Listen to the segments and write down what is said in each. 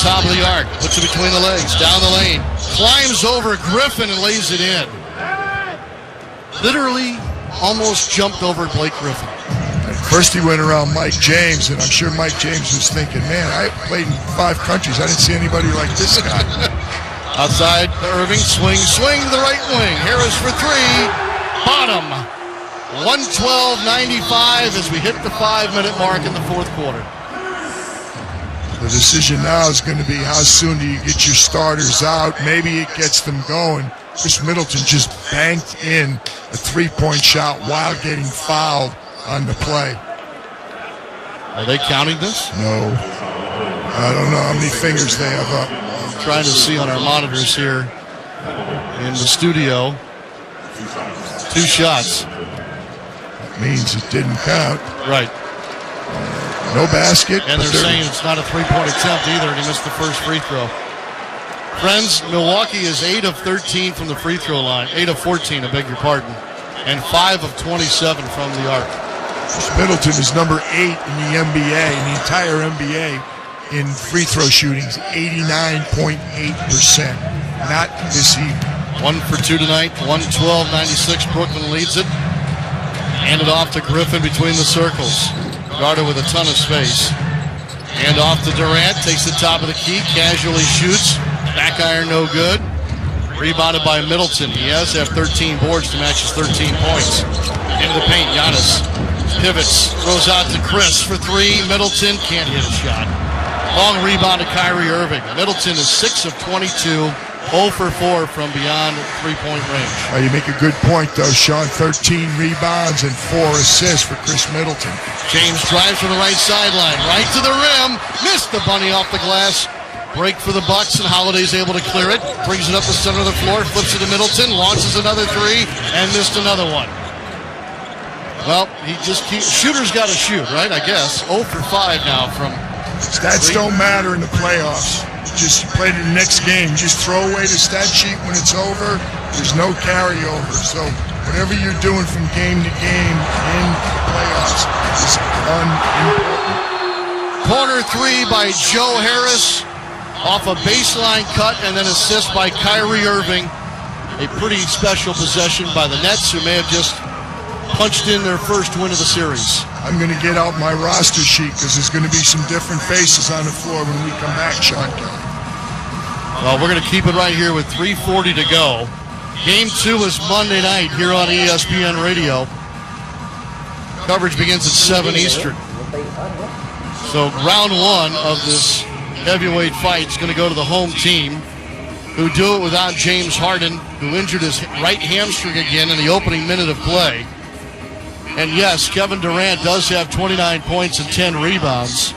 top of the arc. Puts it between the legs. Down the lane. Climbs over Griffin and lays it in. Literally almost jumped over Blake Griffin. First he went around Mike James, and I'm sure Mike James was thinking, man, I played in 5 countries. I didn't see anybody like this guy. Outside to Irving. Swing to the right wing. Harris for 3. Bottom. 112.95 as we hit the 5-minute mark in the fourth quarter. The decision now is going to be how soon do you get your starters out. Maybe it gets them going. Chris Middleton just banked in a 3-point shot while getting fouled on the play. Are they counting this? No. I don't know how many fingers they have up. I'm trying to see on our monitors here in the studio. 2 shots. That means it didn't count. Right. No basket. And they're saying it's not a 3-point attempt either, and he missed the first free throw. Friends, Milwaukee is 8 of 13 from the free throw line. 8 of 14, I beg your pardon. And 5 of 27 from the arc. Middleton is number 8 in the NBA, in the entire NBA, in free throw shootings, 89.8%. Not this evening. 1 for 2 tonight, 112.96. Brooklyn leads it. Handed off to Griffin between the circles. Guarded with a ton of space. Hand off to Durant, takes the top of the key, casually shoots. Back iron no good. Rebounded by Middleton. He has to have 13 boards to match his 13 points. Into the paint, Giannis pivots, throws out to Chris for 3. Middleton can't hit a shot. Long rebound to Kyrie Irving. Middleton is 6 of 22, 0 for 4 from beyond 3-point range. You make a good point, though, Sean. 13 rebounds and 4 assists for Chris Middleton. James drives from the right sideline, right to the rim. Missed the bunny off the glass. Break for the Bucks, and Holiday's able to clear it. Brings it up the center of the floor, flips it to Middleton, launches another 3, and missed another one. Well, he just keeps... Shooter's got to shoot, right? I guess. 0 for 5 now from... Stats don't matter in the playoffs. Just play the next game. Just throw away the stat sheet when it's over. There's no carryover. So whatever you're doing from game to game in the playoffs is unimportant. Corner 3 by Joe Harris. Off a baseline cut and then assist by Kyrie Irving. A pretty special possession by the Nets, who may have just punched in their first win of the series. I'm going to get out my roster sheet because there's going to be some different faces on the floor when we come back, Sean Kelly. Well, we're going to keep it right here with 3:40 to go. Game 2 is Monday night here on ESPN Radio. Coverage begins at 7 Eastern. So round 1 of this heavyweight fight is going to go to the home team, who do it without James Harden, who injured his right hamstring again in the opening minute of play. And yes, Kevin Durant does have 29 points and 10 rebounds.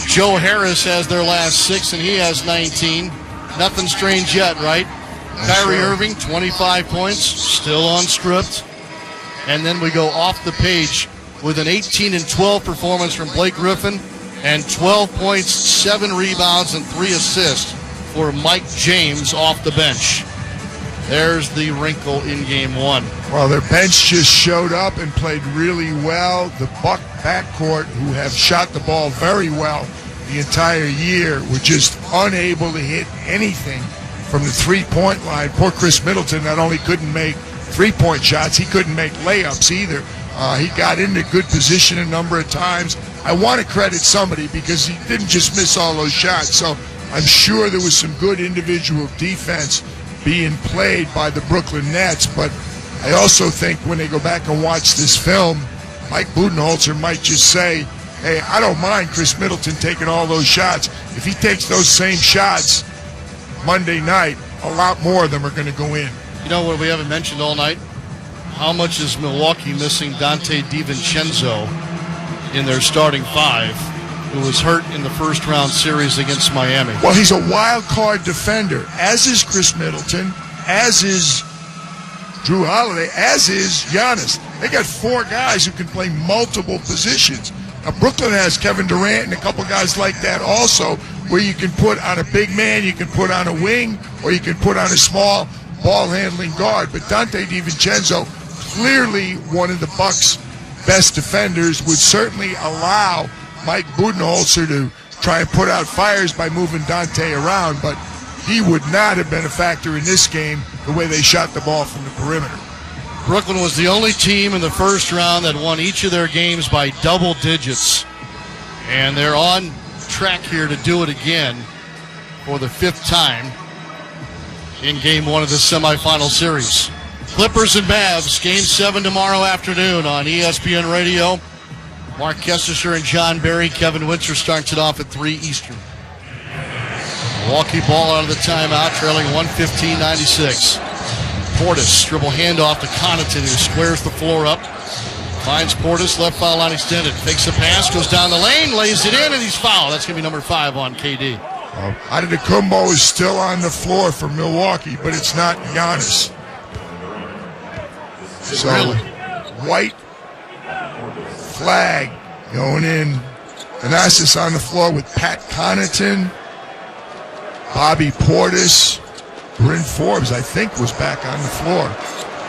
Joe Harris has their last 6, and he has 19. Nothing strange yet, right? Kyrie Irving, 25 points, still on script. And then we go off the page with an 18 and 12 performance from Blake Griffin, and 12 points, 7 rebounds, and 3 assists for Mike James off the bench. There's the wrinkle in Game 1. Well, their bench just showed up and played really well. The Buck backcourt, who have shot the ball very well the entire year, were just unable to hit anything from the 3-point line. Poor Chris Middleton not only couldn't make 3-point shots, he couldn't make layups either. He got into good position a number of times. I want to credit somebody because he didn't just miss all those shots. So I'm sure there was some good individual defense being played by the Brooklyn Nets. But I also think when they go back and watch this film, Mike Budenholzer might just say, hey, I don't mind Chris Middleton taking all those shots. If he takes those same shots Monday night, a lot more of them are going to go in. You know what we haven't mentioned all night? How much is Milwaukee missing Dante DiVincenzo in their starting 5, who was hurt in the first-round series against Miami? Well, he's a wild-card defender, as is Chris Middleton, as is Drew Holiday, as is Giannis. They got 4 guys who can play multiple positions. Now, Brooklyn has Kevin Durant and a couple guys like that also, where you can put on a big man, you can put on a wing, or you can put on a small ball-handling guard. But Dante DiVincenzo, clearly one of the Bucks' best defenders, would certainly allow Mike Budenholzer to try and put out fires by moving Dante around, but he would not have been a factor in this game the way they shot the ball from the perimeter. Brooklyn was the only team in the first round that won each of their games by double digits. And they're on track here to do it again for the 5th time in Game 1 of this semifinal series. Clippers and Mavs, Game 7 tomorrow afternoon on ESPN Radio. Mark Kestecher and John Barry. Kevin Winter starts it off at 3 Eastern. Milwaukee ball out of the timeout, trailing 115-96. Portis, dribble handoff to Connaughton, who squares the floor up. Finds Portis, left foul line extended. Takes a pass, goes down the lane, lays it in, and he's fouled. That's going to be number 5 on KD. Antetokounmpo is still on the floor for Milwaukee, but it's not Giannis. So, really? White flag going in. Thanasis on the floor with Pat Connaughton. Bobby Portis. Bryn Forbes, I think, was back on the floor.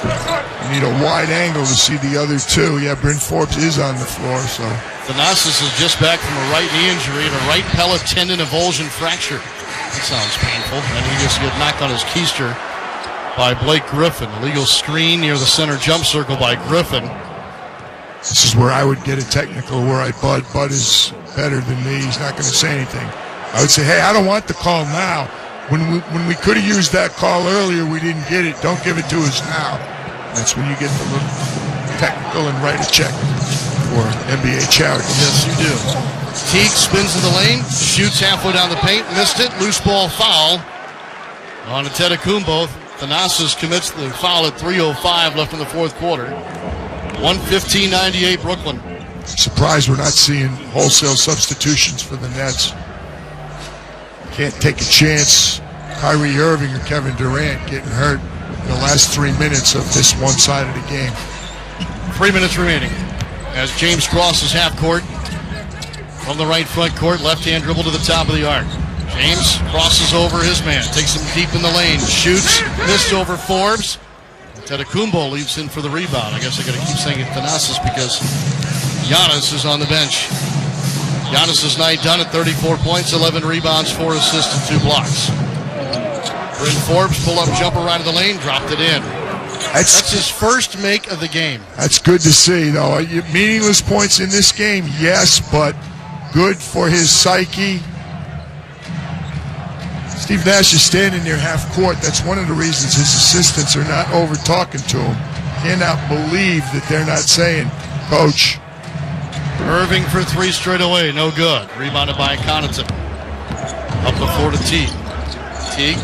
You need a wide angle to see the other two. Yeah, Bryn Forbes is on the floor. So Thanasis is just back from a right knee injury and a right pellet tendon avulsion fracture. That sounds painful. And he just got knocked on his keister by Blake Griffin. Illegal screen near the center jump circle by Griffin. This is where I would get a technical where Bud is better than me. He's not going to say anything. I would say, hey, I don't want the call now. When we could have used that call earlier, we didn't get it. Don't give it to us now. That's when you get the little technical and write a check for NBA charity. Yes, you do. Teague spins in the lane, shoots halfway down the paint, missed it. Loose ball foul on Antetokounmpo. Thanasis commits the foul at 3:05 left in the 4th quarter. 115-98 Brooklyn. Surprised we're not seeing wholesale substitutions for the Nets. Can't take a chance. Kyrie Irving or Kevin Durant getting hurt in the last 3 minutes of this one side of the game. 3 minutes remaining as James crosses half court from the right front court. Left-hand dribble to the top of the arc. James crosses over his man. Takes him deep in the lane. Shoots. Missed over Forbes. Antetokounmpo leaps in for the rebound. I guess I got to keep saying it Thanasis because Giannis is on the bench. Giannis' night done at 34 points, 11 rebounds, 4 assists, and 2 blocks. Bryn Forbes pull-up jumper right of the lane, dropped it in. That's his first make of the game. That's good to see, though. Meaningless points in this game, yes, but good for his psyche. Steve Nash is standing near half court. That's one of the reasons his assistants are not over-talking to him. Cannot believe that they're not saying, Coach. Irving for 3 straight away, no good. Rebounded by Connaughton. Up the floor to Teague. Teague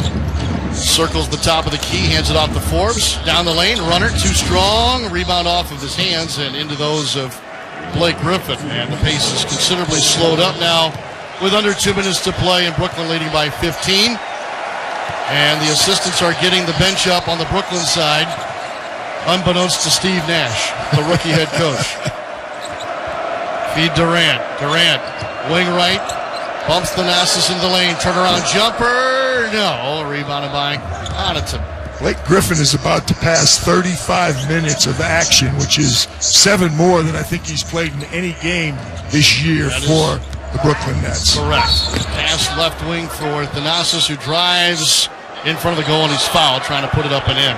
circles the top of the key, hands it off to Forbes. Down the lane, runner, too strong. Rebound off of his hands and into those of Blake Griffin. And the pace is considerably slowed up now with under 2 minutes to play and Brooklyn leading by 15. And the assistants are getting the bench up on the Brooklyn side, unbeknownst to Steve Nash, the rookie head coach. Feed Durant. Durant, wing right, bumps Thanasis into the lane. Turnaround jumper. No, rebounded by Connaughton. Blake Griffin is about to pass 35 minutes of action, which is 7 more than I think he's played in any game this year for the Brooklyn Nets. Correct. Pass left wing for Thanasis, who drives in front of the goal, and he's fouled, trying to put it up and in.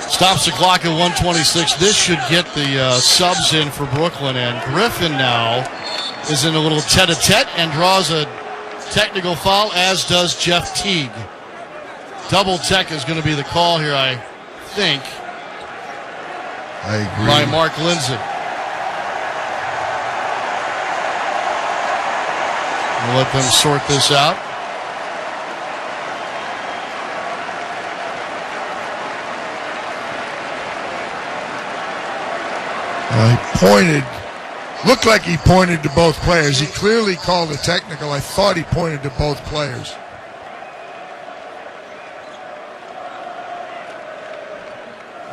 Stops the clock at 1:26. This should get the subs in for Brooklyn. And Griffin now is in a little tete-a-tete and draws a technical foul, as does Jeff Teague. Double tech is going to be the call here, I think. I agree. By Mark Lindsay. We'll let them sort this out. Looked like he pointed to both players. He clearly called a technical. I thought he pointed to both players.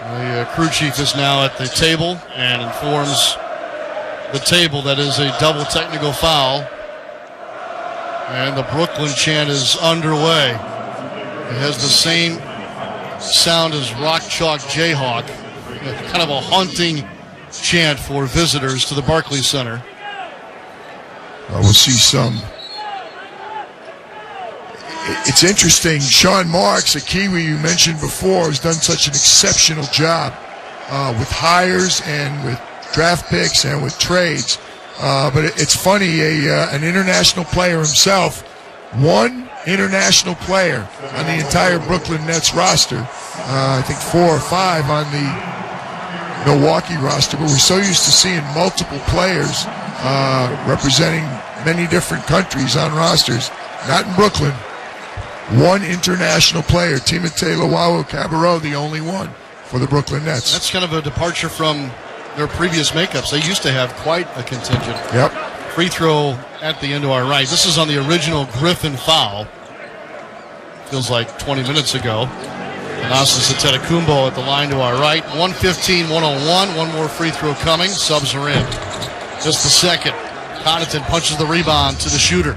The crew chief is now at the table and informs the table that is a double technical foul. And the Brooklyn chant is underway. It has the same sound as Rock Chalk Jayhawk, kind of a haunting chant for visitors to the Barclays Center. We'll see some. It's interesting. Sean Marks, a Kiwi you mentioned before, has done such an exceptional job with hires and with draft picks and with trades. But it's funny, an international player himself, one international player on the entire Brooklyn Nets roster. I think 4 or 5 on the Milwaukee roster. But we're so used to seeing multiple players representing many different countries on rosters. Not in Brooklyn. One international player, Timothé Luwawu-Cabarrot, the only one for the Brooklyn Nets. That's kind of a departure from their previous makeups. They used to have quite a contingent. Yep. Free throw at the end to our right. This is on the original Griffin foul. Feels like 20 minutes ago. Thanasis Antetokounmpo at the line to our right. 1:15-101. One more free throw coming. Subs are in. Just a second. Connaughton punches the rebound to the shooter.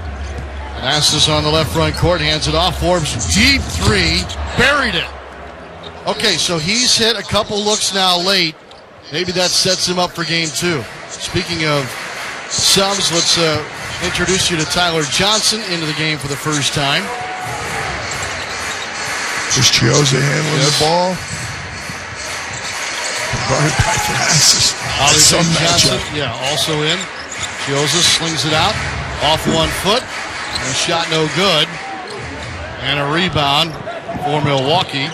Thanasis on the left front court. Hands it off. Forbes, deep three. Buried it. Okay, so he's hit a couple looks now late. Maybe that sets him up for game 2. Speaking of subs, let's introduce you to Tyler Johnson into the game for the first time. Just Chioza handling the ball. Guarded by Thanasis. Some Johnson, also in. Chioza slings it out. Off 1 foot. And a shot no good. And a rebound for Milwaukee.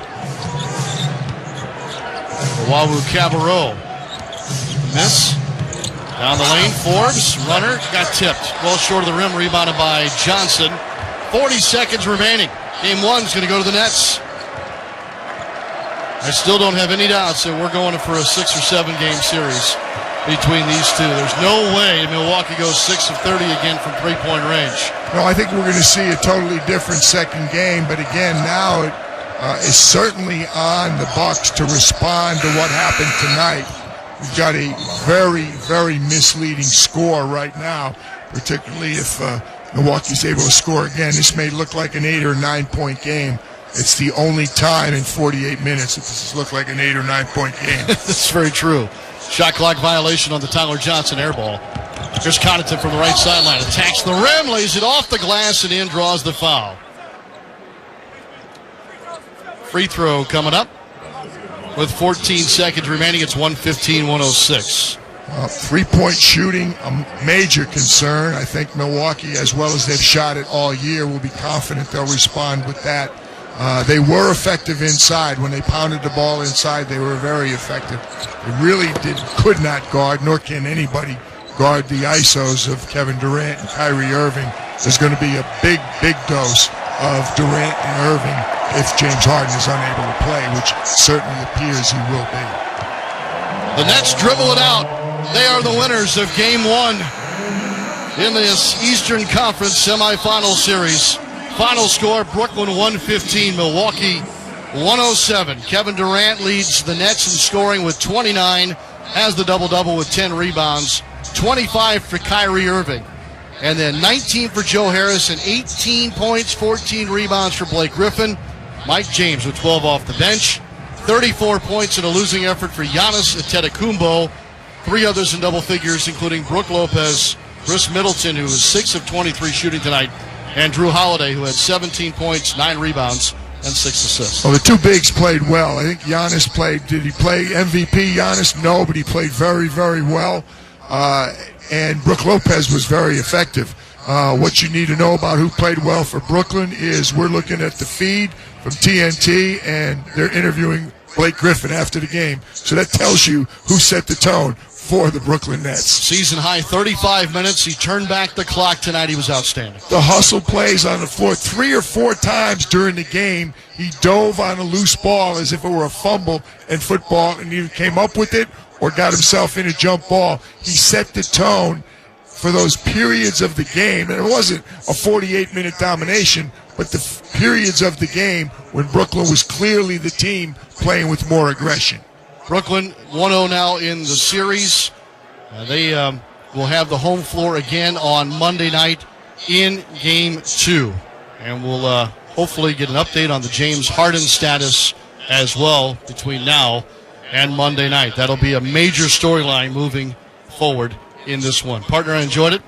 Luwawu-Cabarrot. Miss. Down the lane, Forbes. Runner got tipped. Well short of the rim, rebounded by Johnson. 40 seconds remaining. Game 1's going to go to the Nets. I still don't have any doubts that we're going for a 6 or 7 game series between these two. There's no way Milwaukee goes 6 of 30 again from 3-point range. No, I think we're going to see a totally different second game. But again, now it is certainly on the Bucks to respond to what happened tonight. We've got a very, very misleading score right now, particularly if Milwaukee's able to score again. This may look like an 8 or 9 point game. It's the only time in 48 minutes that this has looked like an 8 or 9 point game. That's very true. Shot clock violation on the Tyler Johnson air ball. Here's Connaughton from the right sideline. Attacks the rim, lays it off the glass, and in draws the foul. Free throw coming up. With 14 seconds remaining, it's 1:15-106. 3-point shooting, a major concern. I think Milwaukee, as well as they've shot it all year, will be confident they'll respond with that. They were effective inside. When they pounded the ball inside, they were very effective. They really could not guard, nor can anybody guard the ISOs of Kevin Durant and Kyrie Irving. There's going to be a big, big dose of Durant and Irving if James Harden is unable to play, which certainly appears he will be. The Nets dribble it out. They are the winners of Game 1 in this Eastern Conference semifinal series. Final score, Brooklyn 115, Milwaukee 107. Kevin Durant leads the Nets in scoring with 29, has the double-double with 10 rebounds, 25 for Kyrie Irving. And then 19 for Joe Harris and 18 points, 14 rebounds for Blake Griffin. Mike James with 12 off the bench. 34 points in a losing effort for Giannis Antetokounmpo. 3 others in double figures, including Brook Lopez, Chris Middleton, who was 6 of 23 shooting tonight, and Drew Holiday, who had 17 points, 9 rebounds, and 6 assists. Well, the two bigs played well. I think Giannis played. Did he play MVP, Giannis? No, but he played very, very well. And Brook Lopez was very effective. What you need to know about who played well for Brooklyn is we're looking at the feed from TNT, and they're interviewing Blake Griffin after the game. So that tells you who set the tone for the Brooklyn Nets. Season high 35 minutes. He turned back the clock tonight. He was outstanding. The hustle plays on the floor 3 or 4 times during the game. He dove on a loose ball as if it were a fumble in football and either came up with it or got himself in a jump ball. He set the tone for those periods of the game. And it wasn't a 48-minute domination, but the periods of the game when Brooklyn was clearly the team playing with more aggression. Brooklyn 1-0 now in the series. They will have the home floor again on Monday night in Game 2. And we'll hopefully get an update on the James Harden status as well between now and Monday night. That'll be a major storyline moving forward in this one. Partner, I enjoyed it.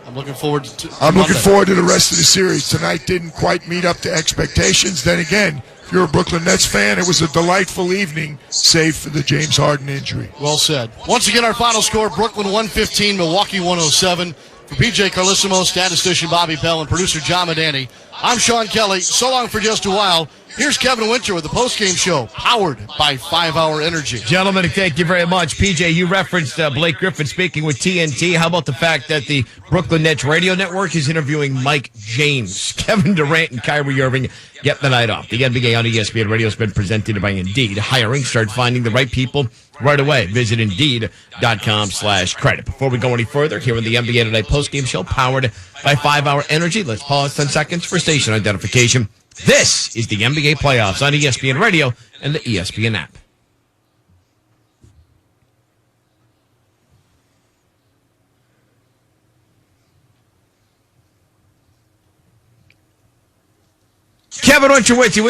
I'm looking forward to I'm looking Monday. forward to the rest of the series. Tonight didn't quite meet up to expectations. Then again, if you're a Brooklyn Nets fan, it was a delightful evening, save for the James Harden injury. Well said. Once again, our final score, Brooklyn 115, Milwaukee 107. For PJ Carlissimo, statistician Bobby Pell, and producer John Madani, I'm Sean Kelly. So long for just a while. Here's Kevin Winter with the postgame show, powered by 5 Hour Energy. Gentlemen, thank you very much. PJ, you referenced Blake Griffin speaking with TNT. How about the fact that the Brooklyn Nets radio network is interviewing Mike James? Kevin Durant and Kyrie Irving get the night off. The NBA on ESPN Radio has been presented by Indeed. Hiring, start finding the right people right away. Visit Indeed.com/credit. Before we go any further, here in the NBA Tonight postgame show, powered by 5 Hour Energy. Let's pause 10 seconds for station identification. This is the NBA playoffs on ESPN Radio and the ESPN app. Kevin Winter with you.